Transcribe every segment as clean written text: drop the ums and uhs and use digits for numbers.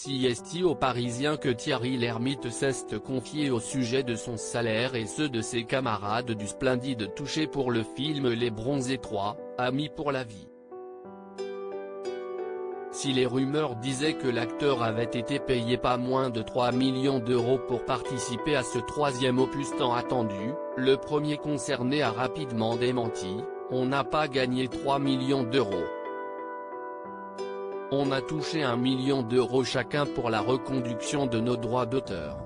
CST aux Parisiens que Thierry Lhermitte s'est confié au sujet de son salaire et ceux de ses camarades du Splendide touchés pour le film Les Bronzés 3, Amis pour la vie. Si les rumeurs disaient que l'acteur avait été payé pas moins de 3 millions d'euros pour participer à ce troisième opus tant attendu, le premier concerné a rapidement démenti: on n'a pas gagné 3 millions d'euros. On a touché 1 million d'euros chacun pour la reconduction de nos droits d'auteur.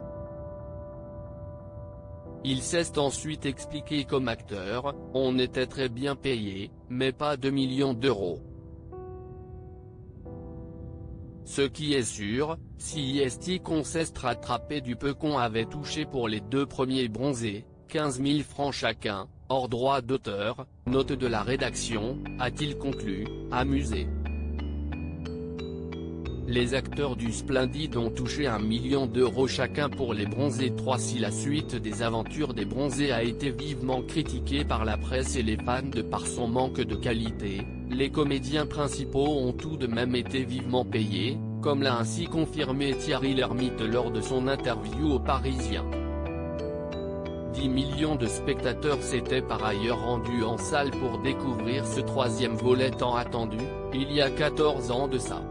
Il s'est ensuite expliqué comme acteur: on était très bien payé, mais pas 2 millions d'euros. Ce qui est sûr, CST qu'on s'est rattrapé du peu qu'on avait touché pour les deux premiers bronzés, 15 000 francs chacun, hors droit d'auteur, note de la rédaction, a-t-il conclu, amusé. Les acteurs du Splendide ont touché 1 million d'euros chacun pour les Bronzés 3. Si la suite des aventures des Bronzés a été vivement critiquée par la presse et les fans de par son manque de qualité, les comédiens principaux ont tout de même été vivement payés, comme l'a ainsi confirmé Thierry Lhermitte lors de son interview aux Parisiens. 10 millions de spectateurs s'étaient par ailleurs rendus en salle pour découvrir ce troisième volet tant attendu, il y a 14 ans de ça.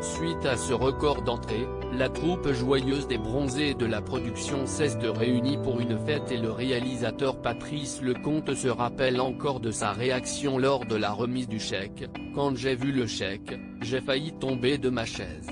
Suite à ce record d'entrée, la troupe joyeuse des Bronzés et de la production s'est réunie pour une fête et le réalisateur Patrice Lecomte se rappelle encore de sa réaction lors de la remise du chèque: quand j'ai vu le chèque, j'ai failli tomber de ma chaise.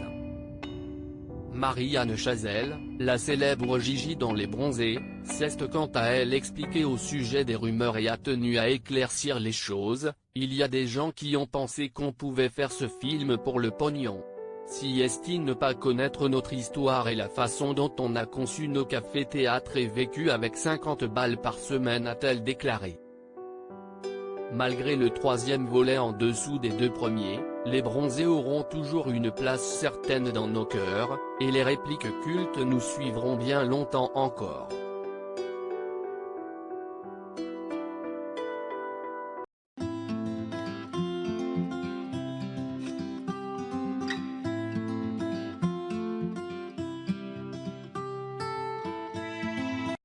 Marie-Anne Chazelle, la célèbre Gigi dans Les Bronzés, s'est quant à elle expliquée au sujet des rumeurs et a tenu à éclaircir les choses: il y a des gens qui ont pensé qu'on pouvait faire ce film pour le pognon. Si estime ne pas connaître notre histoire et la façon dont on a conçu nos cafés-théâtres et vécu avec 50 balles par semaine, a-t-elle déclaré. Malgré le troisième volet en dessous des deux premiers, les Bronzés auront toujours une place certaine dans nos cœurs, et les répliques cultes nous suivront bien longtemps encore.